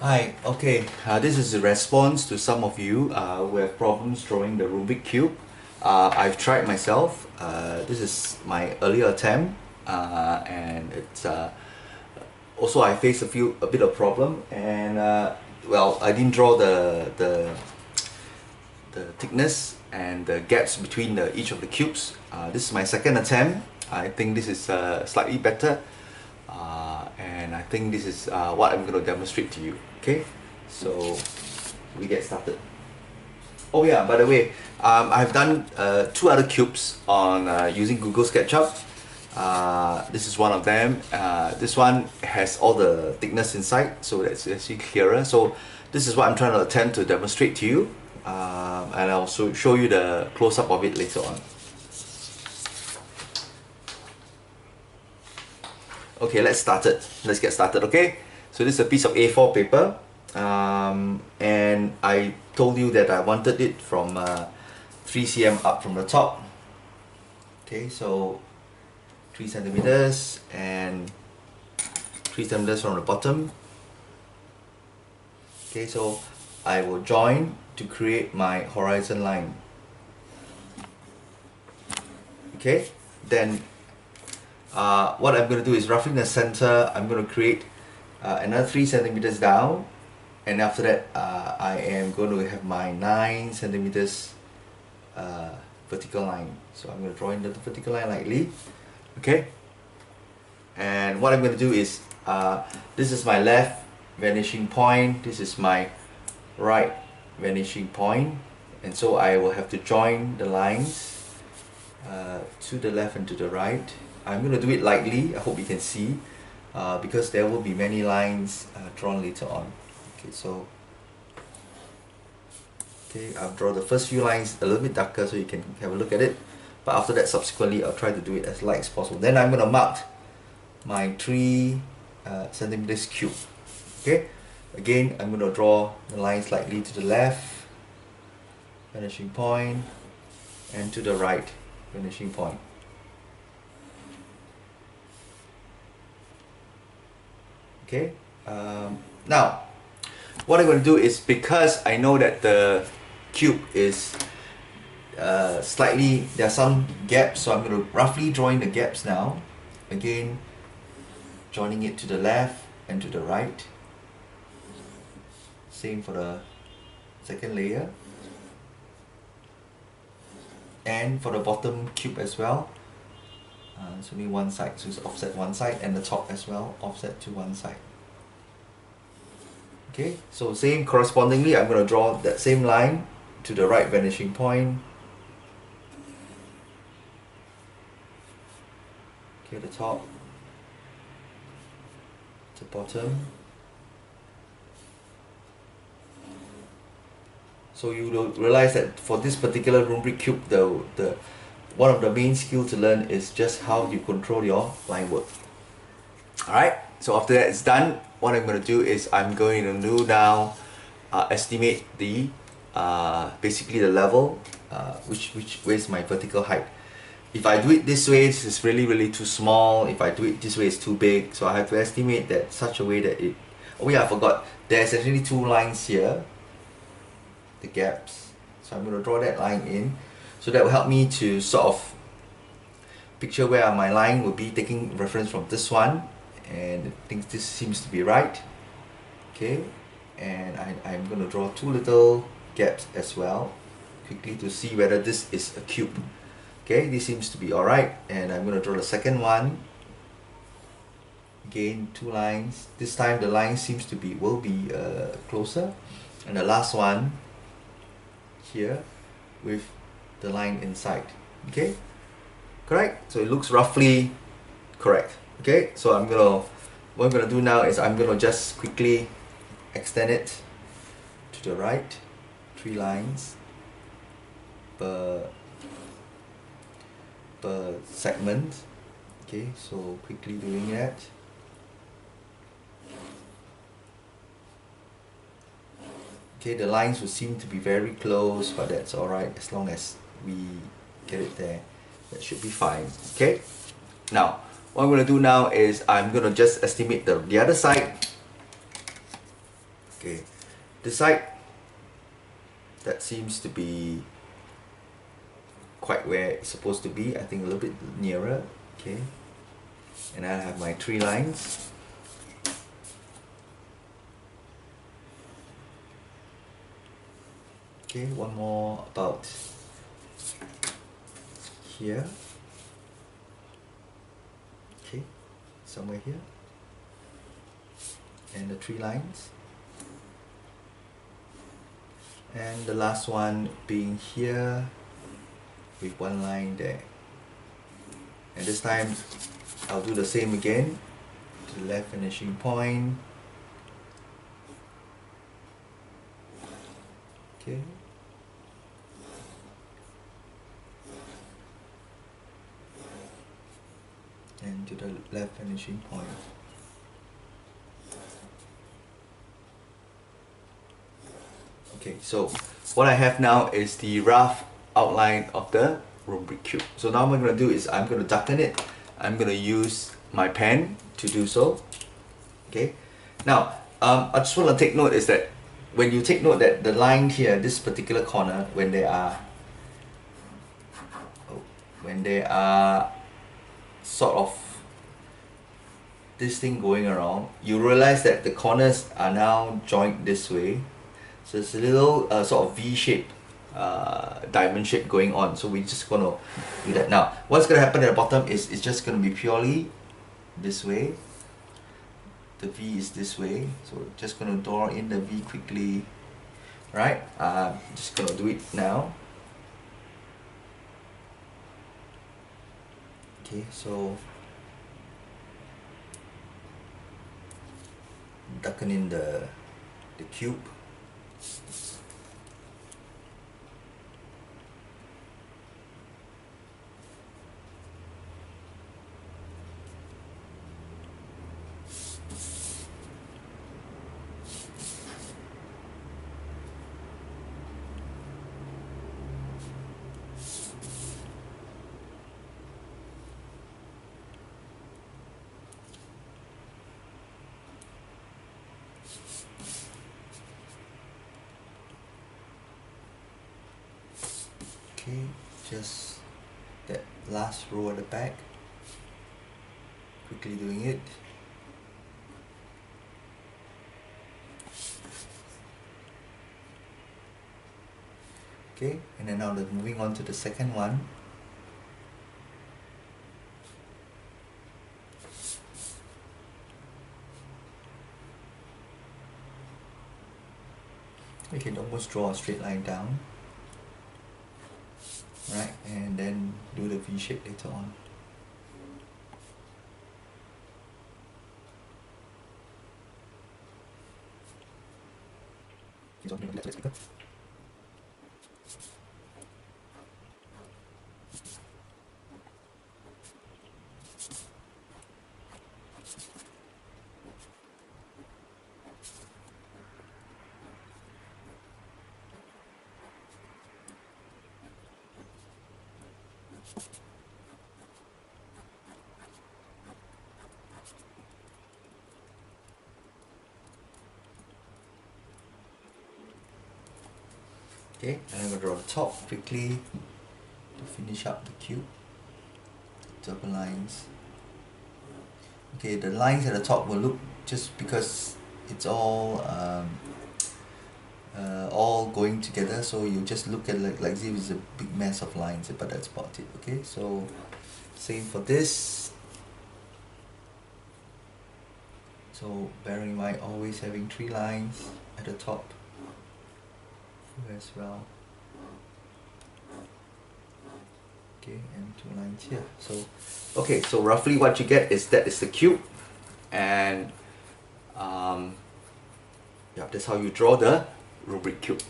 Hi, okay, this is a response to some of you who have problems drawing the Rubik Cube. I've tried myself. This is my earlier attempt, and it's also I faced a bit of problem, and well, I didn't draw the thickness and the gaps between each of the cubes. This is my second attempt. I think this is slightly better, and I think this is what I'm going to demonstrate to you. Okay, so we get started. Oh yeah, by the way, I've done two other cubes on using Google SketchUp. This is one of them. This one has all the thickness inside, so that's actually clearer. So this is what I'm trying to attempt to demonstrate to you, and I'll also show you the close-up of it later on. Okay, let's get started, okay? So this is a piece of A4 paper, and I told you that I wanted it from 3 cm up from the top. Okay, so 3 centimeters and 3 centimeters from the bottom. Okay, so I will join to create my horizon line. Okay, then what I'm going to do is roughly in the center, I'm going to create another 3 centimeters down, and after that I am going to have my 9 centimeters vertical line. So I'm going to draw in the vertical line lightly. Okay, and what I'm going to do is this is my left vanishing point, this is my right vanishing point, and so I will have to join the lines to the left and to the right. I'm going to do it lightly, I hope you can see, because there will be many lines drawn later on. Okay, so I'll draw the first few lines a little bit darker so you can have a look at it, but after that subsequently I'll try to do it as light as possible. Then I'm going to mark my 3 centimeters cube. Okay, again I'm going to draw the line slightly to the left vanishing point and to the right vanishing point. Okay, now what I'm going to do is, because I know that the cube is slightly, there are some gaps, so I'm going to roughly draw in the gaps now. Again, joining it to the left and to the right. Same for the second layer. And for the bottom cube as well. It's only one side, so it's offset one side, and the top as well, offset to one side. Okay, so same correspondingly, I'm going to draw that same line to the right vanishing point. Okay, the top, the bottom. So you will realize that for this particular Rubik cube, one of the main skills to learn is just how you control your line work. Alright, so after that is done, what I'm going to do is I'm going to do now estimate the basically the level, which is my vertical height. If I do it this way, this is really too small. If I do it this way, it's too big. So I have to estimate that such a way that it... Oh yeah, I forgot. There's actually 2 lines here, the gaps. So I'm going to draw that line in. So that will help me to sort of picture where my line will be, taking reference from this one, and I think this seems to be right. Okay, and I'm going to draw 2 little gaps as well, quickly, to see whether this is a cube. Okay, this seems to be alright, and I'm going to draw the second one. Again, 2 lines. This time the line seems to be, will be closer, and the last one here with the line inside. Okay, correct? So it looks roughly correct. Okay, so what I'm gonna do now is I'm gonna just quickly extend it to the right, 3 lines per segment. Okay, so quickly doing that. Okay, the lines will seem to be very close, but that's alright as long as we get it there. That should be fine. Okay, now what I'm going to do now is I'm going to just estimate the other side. Okay, this side, that seems to be quite where it's supposed to be. I think a little bit nearer. Okay, and I have my 3 lines. Okay, one more about here. Okay, somewhere here. And the 3 lines. And the last one being here with 1 line there. And this time I'll do the same again to the left finishing point. Okay. And to the left finishing point. Okay, so what I have now is the rough outline of the Rubik cube. So now what I'm going to do is I'm going to darken it. I'm going to use my pen to do so. Okay. Now, I just want to take note is that when you take note that the line here, this particular corner, when they are sort of this thing going around, you realize that the corners are now joined this way. So it's a little sort of V-shape, diamond shape going on. So we're just going to do that. Now, what's going to happen at the bottom is it's just going to be purely this way. The V is this way. So we're just going to draw in the V quickly. Right? Just going to do it now. Okay, so darken in the cube. Okay, just that last row at the back, quickly doing it. Okay, and then now moving on to the second one. We can almost draw a straight line down. Right, and then do the V shape later on. Okay, and I'm going to draw the top quickly to finish up the cube. Double lines. Okay, the lines at the top will look, just because it's all going together, so you just look at like as if it's a big mess of lines, but that's about it. Okay, so same for this. So bearing in mind always having 3 lines at the top as well. Okay, and 2 lines here. So okay, so roughly what you get is that is the cube, and yeah, that's how you draw the Rubik cube.